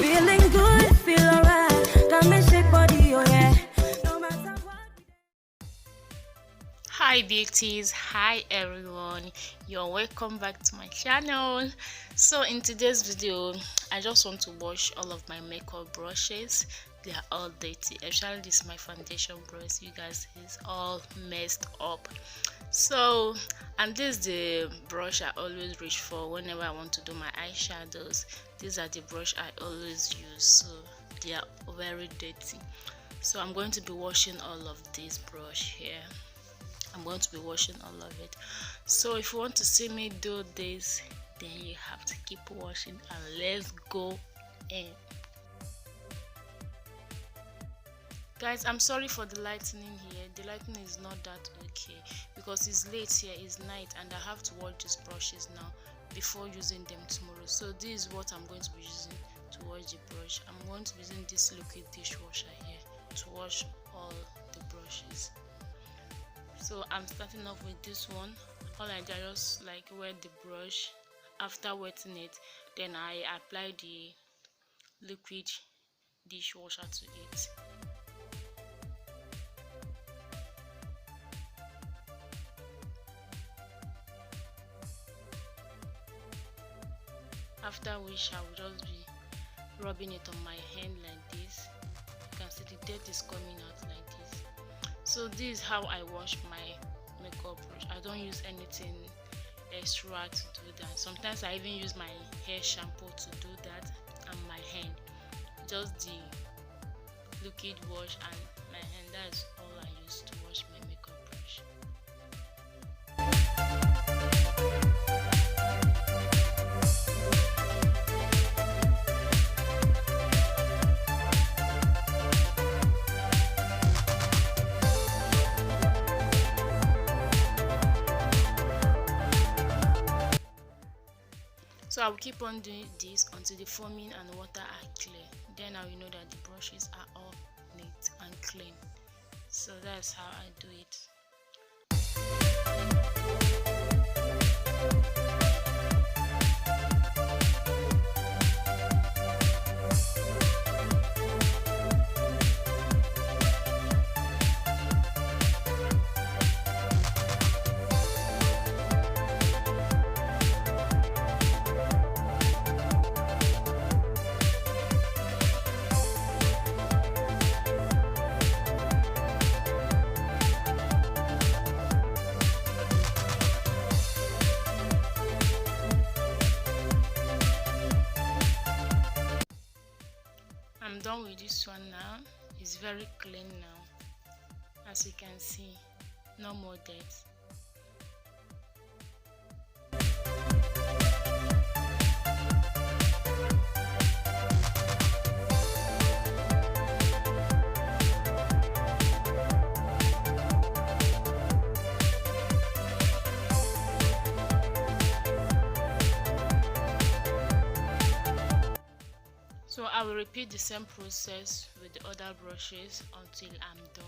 Feeling good, feel alright. Got me shake body, oh yeah. No matter what. Hi beauties, hi everyone, you're welcome back to my channel. So in today's video I just want to wash all of my makeup brushes. They are all dirty, especially this my foundation brush. You guys, it's all messed up. So, and this is the brush I always reach for whenever I want to do my eyeshadows. These are the brush I always use, so they are very dirty. So I'm going to be washing all of this brush here. I'm going to be washing all of it. So if you want to see me do this, then you have to keep washing, and let's go in. Guys, I'm sorry for the lightning here. The lighting is not that okay because it's late here, it's night, and I have to wash these brushes now before using them tomorrow. So this is what I'm going to be using to wash the brush. I'm going to be using this liquid dishwasher here to wash all the brushes. So I'm starting off with this one. All I do, I just like wet the brush. After wetting it, then I apply the liquid dishwasher to it. After which I will just be rubbing it on my hand like this. You can see the dirt is coming out like this. So this is how I wash my makeup brush. I don't use anything extra to do that. Sometimes I even use my hair shampoo to do that, and my hand, just the liquid wash and my hand. That's all I use to wash my makeup brush. So I will keep on doing this until the foaming and water are clear. Then I will know that the brushes are all neat and clean. So that's how I do it. I'm done with this one now. It's very clean now. As you can see, no more dirt. So I will repeat the same process with the other brushes until I'm done.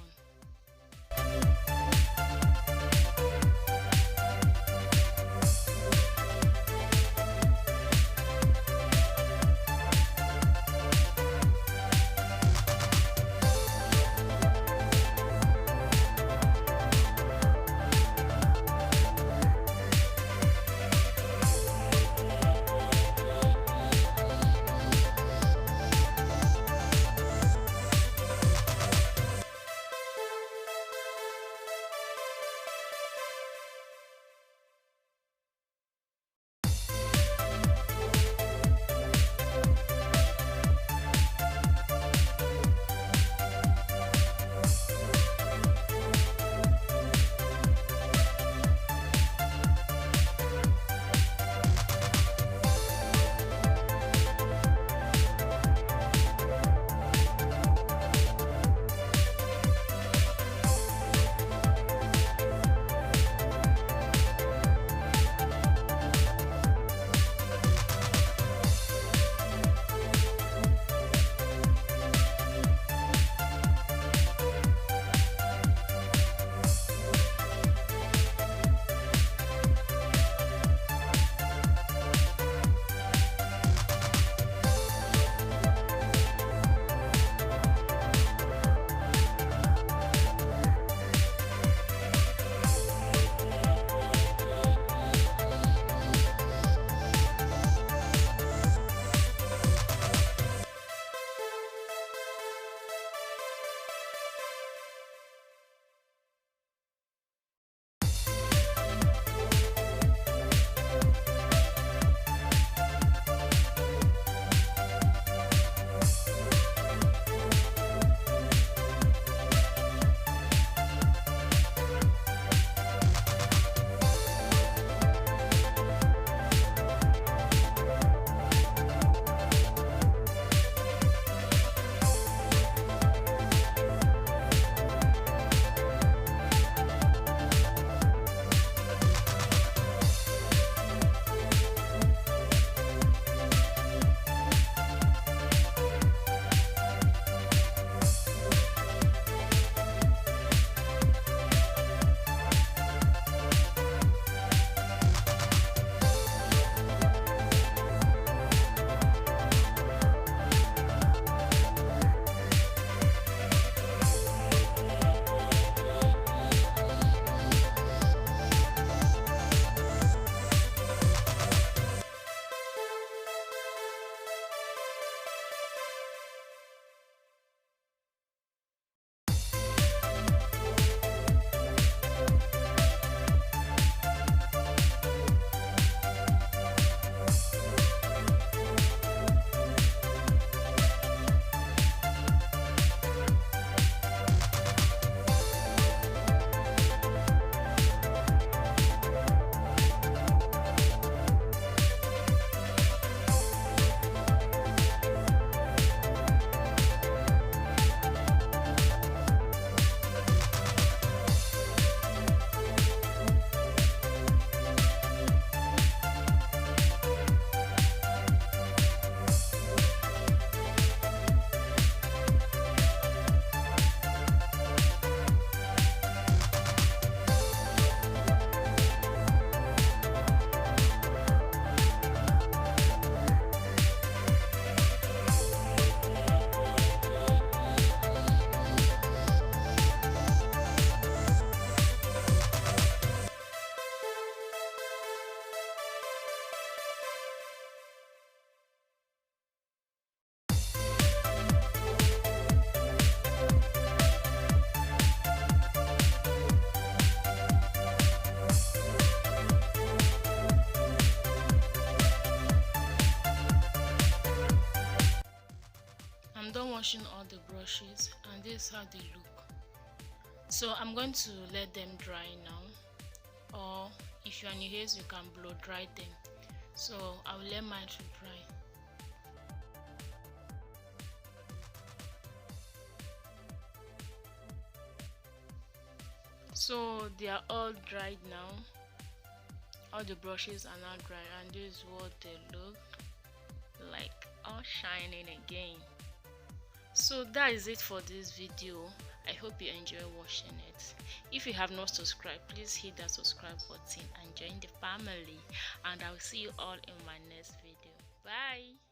brushes, and this is how they look. So I'm going to let them dry now, or if you're on your hairs you can blow dry them. So I will let mine to dry. So they are all dried now. All the brushes are now dry, and this is what they look like, all shining again. So that is it for this video. I hope you enjoy watching it. If you have not subscribed, please hit that subscribe button and join the family, and I will see you all in my next video. Bye.